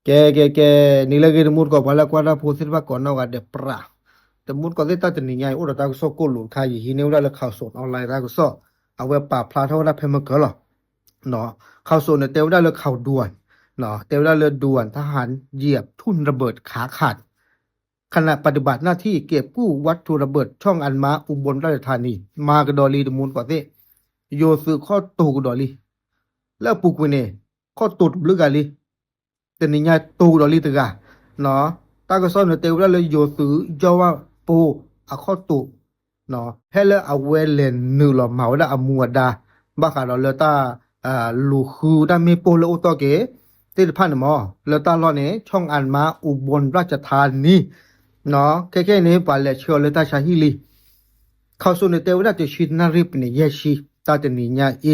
ke ni lagi mut ko bala kwada posir ba kono ga de pra te mut ko de ta te ni nyai o ta ko so ko lu kha yi ne ula le khaw so online ta ko so awe pa phla tho da phe ma ko lo no khaw so ne te ula le khaw duan no te ula le duanทหารเหยียบทุ่นระเบิดขาขาดขณะปฏิบัติหน้าที่เก็บกู้วัตถุระเบิดช่องอันม้าอุบลราชธานีมากระดอลีดมูลก่อนสิโยซื้อข้อตูกระดอลีแล้วปุกวินเน่ข้อตูดบลึกอะไรแต่นี่ยตูกระดอลีตึกอะเนาะตากระซ้อนเตวแล้วเลยโยซื้อเจ้าว่าปูอะข้อตูเนาะให้เลยเอาเวเลนนึหล่อเหมาได้อามัวดาบ้าขาเราเลยตาลูคือได้ไม่ปูแล้วตัวเก๋ติดพันหมอแล้วตาล้อเนี่ยช่องอันม้าอุบลราชธานีเนาะแค่นี้ปาเลเชียวเลยตาชาฮิลีเขาส่วนในเตวได้จะชิดนาริปเนี่ยเยชีตาจะหนีญาอี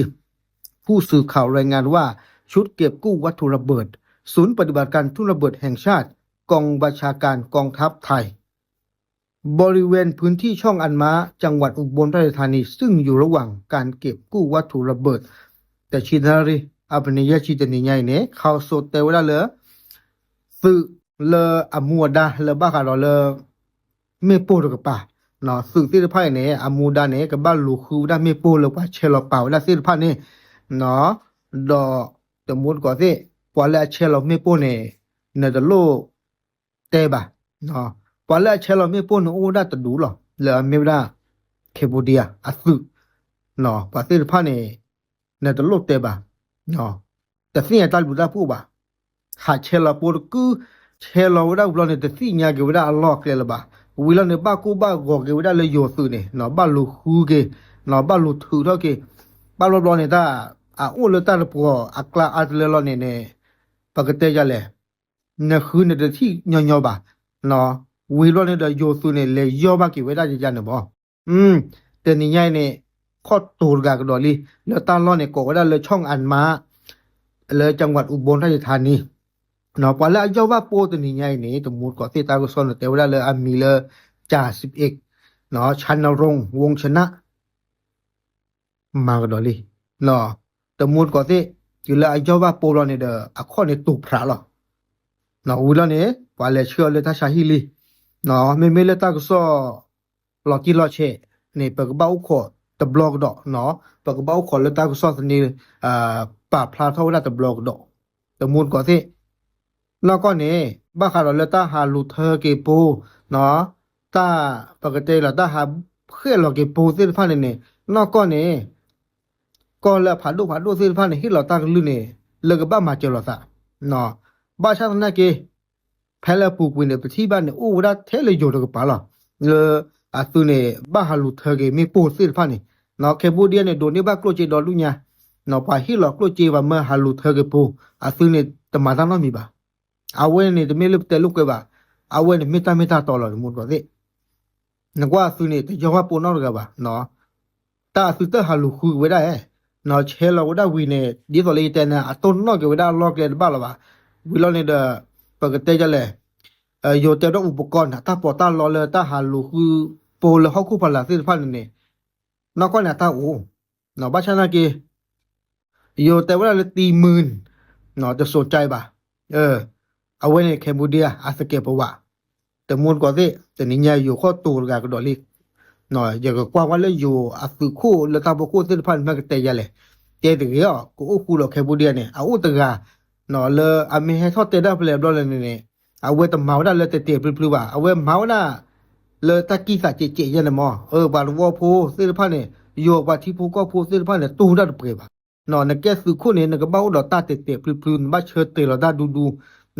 ผู้สื่อข่าวรายงานว่าชุดเก็บกู้วัตถุระเบิดศูนย์ปฏิบัติการทุ่นระเบิดแห่งชาติกองบัญชาการกองทัพไทยบริเวณพื้นที่ช่องอันม้าจังหวัดอุบลราชธานีซึ่งอยู่ระหว่างการเก็บกู้วัตถุระเบิดแต่ชิดนาริอัปเนยชีจะหนีญาเนี่ยเขาส่วนเตวได้เลยสื่อเลอมัวดาเลบ้ากันเลไม่โปรกป่าเนาะสื่อที่ไพ่เนี่ยอามูดาเนี่ยกับบ้านลูกคือได้ไม่โปรเลยว่าเชลเป่าได้ที่ไพ่เนี่ยเนาะดอแต่มุดก่อนสิพอแล้วเชลไม่โปรเนี่ยเนตโลเตบะเนาะพอแล้วเชลไม่โปรเนี่ยโอ้ได้แต่ดูหรอเลยไม่ได้เคบูเดียอัสึเนาะพอที่ไพ่เนี่ยเนตโลเตบะเนาะแต่สิ่งที่ตาลูได้พูดบ่าหาเชลโปรกูเชลเราได้บุญเนี่ยแต่สิ่งนี้เกี่ยวกับอัลลอฮ์เลยละบ่าวิลาเนี่ยบ้ากูบ้ากอกเกี่ยวกับเลยโยสุเนี่ยเนาะบ้าลูฮูเกเนาะบ้าลูทูเท่าเกบ้าเราเนี่ยถ้าอุ้งเลยตาเราปวดอักลาอัดเลยเราเนี่ยปกติจะเลยเนี่ยคือเนี่ยที่ยอบ่าเนาะวิลาเนี่ยโยสุเนี่ยเลยยอบ้าเกี่ยวกับจะเนี่ยบ่แต่นี่ไงเนี่ยข้อตูดกันดอลีแล้วตาเราเนี่ยก็ได้เลยช่องอันม้าเลยจังหวัดอุบลราชธานีเนาะพอแล้วเจ้าว่าโปตัวนี้ไงนี่ตมุดก็ที่ตาก็สอนแต่ว่าเลยมีเลยจ่า11เนาะชันนรงค์วงชนะมากดอลีเนาะตมุดก็ที่อยู่เลยเจ้าว่าโปเราเนี่ยเด้อข้อเนี่ยตุกพระหรอเนาะวิลาเนี่ยพอแล้วเชื่อเลยถ้าชาฮิลีเนาะไม่เลยตาก็สอหลอกที่หลอกเชเนี่ยเปิดกระเป๋าขอตะบล็อกดอกเนาะเปิดกระเป๋าขอเลยตาก็สอสนี่ป่าพลาเท่าได้ตะบล็อกดอกตมุดก็ที่แล้วก็เนี่ยบ้าข่าวเราตาหาลูเธอเก็บปูเนาะตาปกติเราตาหาเพื่อนเราเก็บปูเส้นผ้าเนี่ยแล้วก็เนี่ยก็แล้วผ่านดูเส้นผ้าเนี่ยที่เราตากันลื่นเนี่ยเลิกกับบ้ามาเจอเราซะเนาะบ้าชาตินั่นเกแพ้แล้วปลูกวินเนี่ยไปที่บ้านเนี่ยโอ้ได้เทเลยโยนกับป่าเราตัวเนี่ยบ้าหาลูเธอเก็บมีปูเส้นผ้าเนี่ยเนาะแค่บูเดียเนี่ยโดนเนี่ยบ้าโกรธเจดอลุเนี่ยเนาะไปที่เราโกรธเจว่าเมื่อหาลูเธอเก็บปูตัวเนี่ยแต่มาตั้งน้อยมีบ้าเอาเว้นเนี่ยจะไม่ลุกแต่ลุกเลยบ่าเอาเว้นเนี่ยไม่ตาต่อหรอกมุดก็สินึกว่าสุนี่แต่ยังว่าปูนอร์กันบ่าเนาะตาสุดเตอร์ฮัลลูคุยไว้ได้เนาะเชลเราได้วินเนี่ยดีต่อเลยแต่เนี่ยต้นนอกก็ไว้ได้ล็อกเลยบ้าหรอบ่าวิลาเนี่ยเด้อปกติจะเลยโยเตอร์อุปกรณ์ถ้าปอตาล้อเลยตาฮัลลูคือปูเลยเขาคู่พลังสิพันเนี่ยนอกก็เนี่ยตาโอ้เนาะบ้าชนะกี่โยเตอร์ว่าเลยตีหมื่นเนาะจะสนใจบ่าเอาไว้ในแคมบูเดียอาสเกปวะแต่มูลก็สิแต่นี่เนี่ยอยู่ข้อตูกันก็ดอลิหน่อยอย่างก็กว้างว่าเลยอยู่อาสุคู่แล้วตาบคู่สิพันมันก็เตยเลยเตยถึงอ่ะก็อู้คู่หรอกแคมบูเดียเนี่ยเอาตะกาหน่อยเลยอเมให้ทอดเตยได้เปล่าดอเลยเนี่ยเอาไว้แต่เมาได้เลยเตยปลื้มๆว่ะเอาไว้เมาน่ะเลยตะกี้สัจเจยันมอบาลวอโพสิพันเนี่ยโยบาที่ผู้ก็ผู้สิพันเนี่ยตู้ได้เปล่าหน่อยเนี่ยแกสุคู่เนี่ยก็เบ้าดอกตาเตยปลื้มๆบ้าเชิดเตยเราได้ดู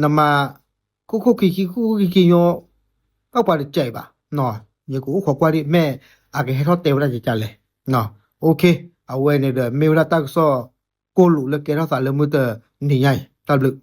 นำมาคุกคีโยก็ปาริใจบ่ะเนาะอย่ากูขอกว่าดิแม่อาจจะให้ทอดเตวได้จังเลยเนาะโอเคเอาไว้ในเด้อเมลาตักซอโกลุแล้วแกเฮาสาเลมือเตอนี่ใหญ่ตาลึก